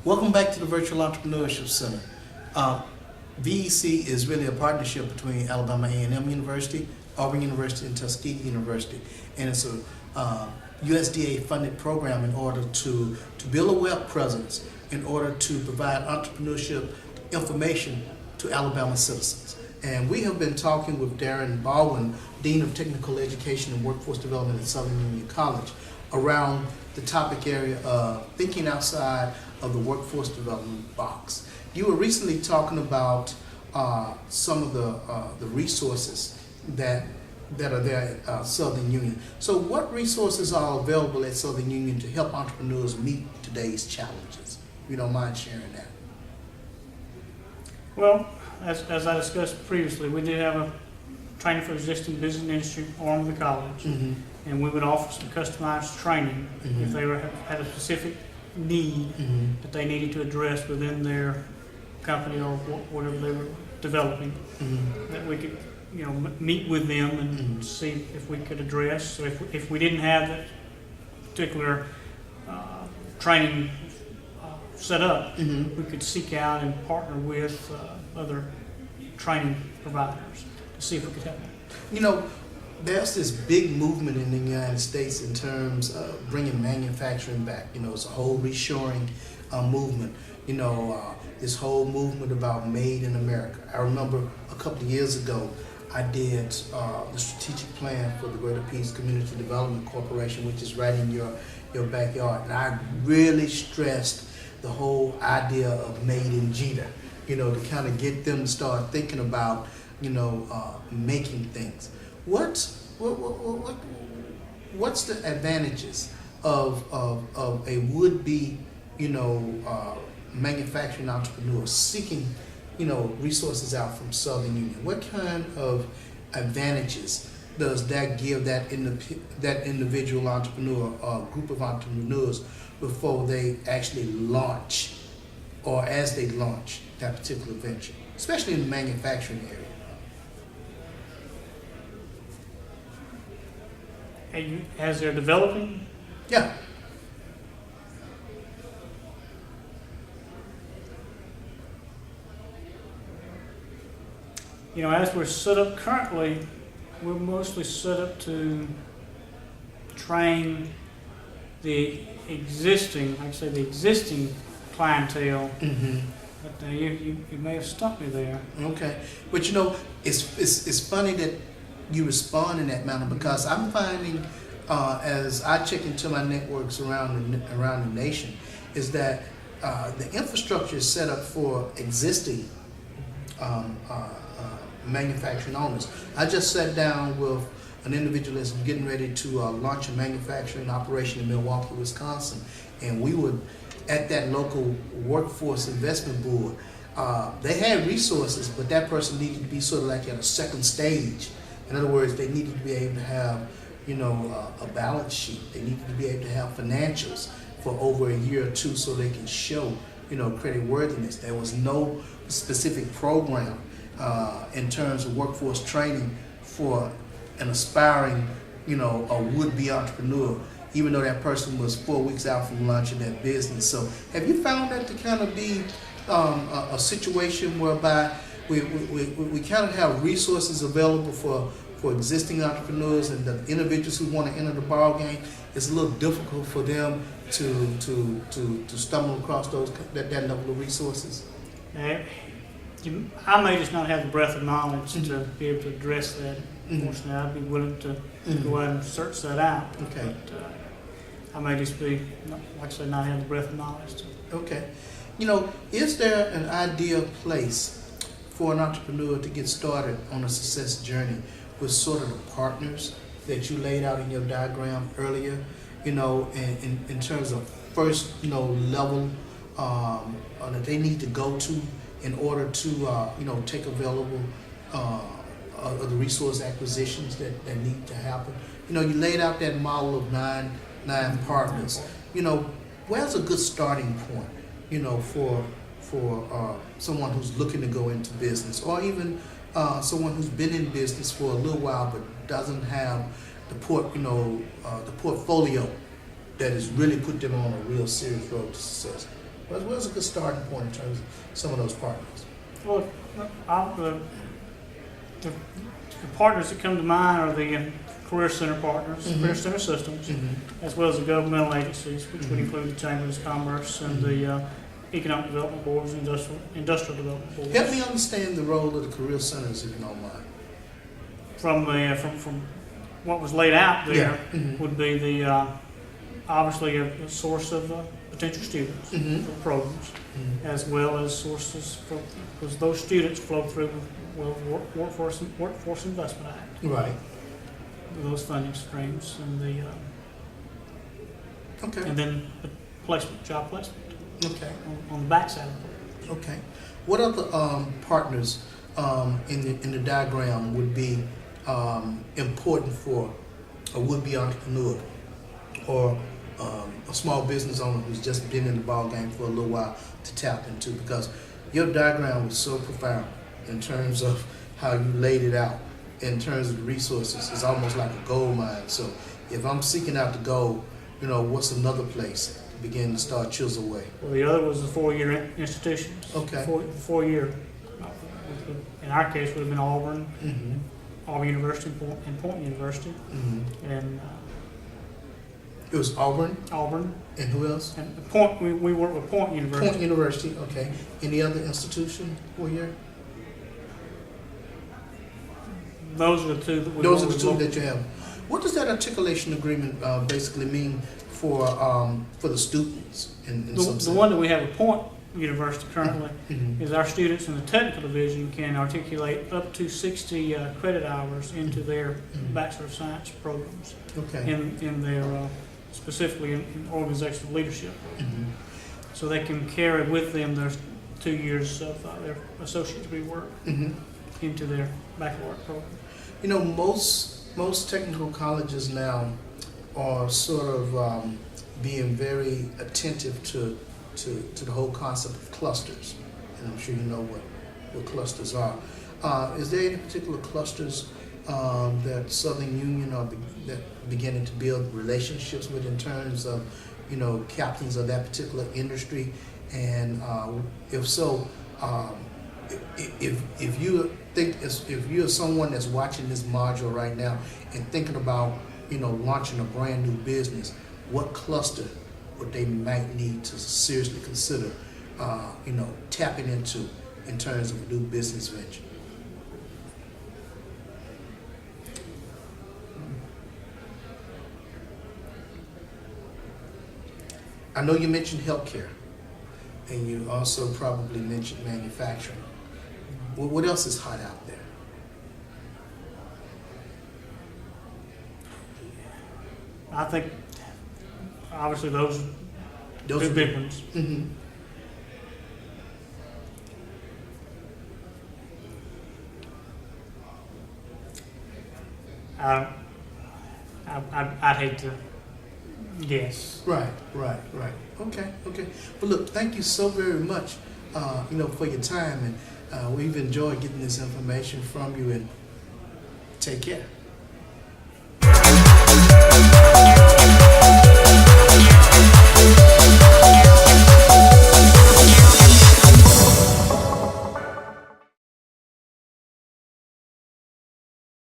Welcome back to the Virtual Entrepreneurship Center. VEC is really a partnership between Alabama A&M University, Auburn University, and Tuskegee University, and it's a USDA-funded program in order to build a web presence in order to provide entrepreneurship information to Alabama citizens. And we have been talking with Darren Baldwin, Dean of Technical Education and Workforce Development at Southern Union College, around the topic area of thinking outside of the workforce development box. You were recently talking about some of the resources that are there at Southern Union. So what resources are available at Southern Union to help entrepreneurs meet today's challenges? If you don't mind sharing that. Well, as I discussed previously, we did have a training for existing business and industry arm of the college, and we would offer some customized training if they had a specific need that they needed to address within their company or whatever they were developing, that we could meet with them and see if we could address. So if we didn't have that particular training set up, we could seek out and partner with other training providers to see if we could help them. There's this big movement in the United States in terms of bringing manufacturing back. It's a whole reshoring movement. This whole movement about made in America. I remember a couple of years ago, I did the strategic plan for the Greater Peace Community Development Corporation, which is right in your backyard. And I really stressed the whole idea of made in Jeter, to kind of get them to start thinking about, making things. What's the advantages of a would-be, manufacturing entrepreneur seeking, resources out from Southern Union? What kind of advantages does that give that individual entrepreneur or group of entrepreneurs before they actually launch, or as they launch that particular venture, especially in the manufacturing area? As they're developing? Yeah. As we're set up currently, we're mostly set up to train the existing, clientele. But you may have stumped me there. Okay, but it's funny that you respond in that manner, because I'm finding, as I check into my networks around the nation, is that the infrastructure is set up for existing manufacturing owners. I just sat down with an individual that's getting ready to launch a manufacturing operation in Milwaukee, Wisconsin, and we would, at that local workforce investment board, they had resources, but that person needed to be sort of like at a second stage. In other words, they needed to be able to have, a balance sheet. They needed to be able to have financials for over a year or two so they can show, credit worthiness. There was no specific program in terms of workforce training for an aspiring, a would-be entrepreneur, even though that person was 4 weeks out from launching that business. So have you found that to kind of be a situation whereby we kind of have resources available for existing entrepreneurs, and the individuals who want to enter the ball game, it's a little difficult for them to stumble across that level of resources? I may just not have the breadth of knowledge to be able to address that. Unfortunately, I'd be willing to go out and search that out. Okay. But I may just be, like I said, not have the breadth of knowledge to. Okay. Is there an ideal place for an entrepreneur to get started on a success journey with sort of the partners that you laid out in your diagram earlier, in terms of first, level that they need to go to in order to, take available the resource acquisitions that need to happen? You laid out that model of nine partners. Where's a good starting point, for someone who's looking to go into business, or even someone who's been in business for a little while but doesn't have the portfolio that has really put them on a real serious road to success? Where's a good starting point in terms of some of those partners? Well, the partners that come to mind are the Career Center partners, Mhm. Career Center Systems, as well as the governmental agencies, which would Mhm. include the Chambers of Commerce and the Economic Development Boards, Industrial Development Boards. Help me understand the role of the career centers, if you don't mind. From what was laid out there Mhm. would be the obviously a source of potential students Mhm. for programs, Mhm. as well as sources for, because those students flow through Workforce Investment Act, Right. those funding streams, and Okay. then the job placement Okay. on the backside of it. Okay. What other partners in the diagram would be important for a would-be entrepreneur or a small business owner who's just been in the ball game for a little while to tap into? Because your diagram was so profound in terms of how you laid it out, in terms of the resources. It's almost like a gold mine. So if I'm seeking out the gold, what's another place to begin to start chisel away? Well, the other was the four-year institutions. Okay. Four-year. In our case, would have been Auburn, Mm-hmm. Auburn University, and Point University, Mm-hmm. and It was Auburn, Auburn. and who else? And Point, we work with Point University. Point University, okay. Any other institution for you? Those are the two that we Those are work the two with. that you have. What does that articulation agreement basically mean for the students in some sense? The one that we have at Point University currently Mhm. is our students in the technical division can articulate up to 60 credit hours into their Mhm. Bachelor of Science programs Okay. in their, specifically in organizational leadership. Mhm. So they can carry with them their 2 years of their associate degree work Mhm. into their baccalaureate program. Most technical colleges now are sort of being very attentive to the whole concept of clusters, and I'm sure you know what clusters are. Is there any particular clusters that Southern Union are beginning to build relationships with in terms of, captains of that particular industry? And if so, if you think, if you're someone that's watching this module right now and thinking about, launching a brand new business, what cluster would they might need to seriously consider, tapping into in terms of a new business venture? I know you mentioned healthcare, and you also probably mentioned manufacturing. What else is hot out there? I think, obviously, those Those two are big ones. Mm-hmm. I'd hate to guess. Right. Okay. Well, look, thank you so very much, for your time, and we've enjoyed getting this information from you. And take care.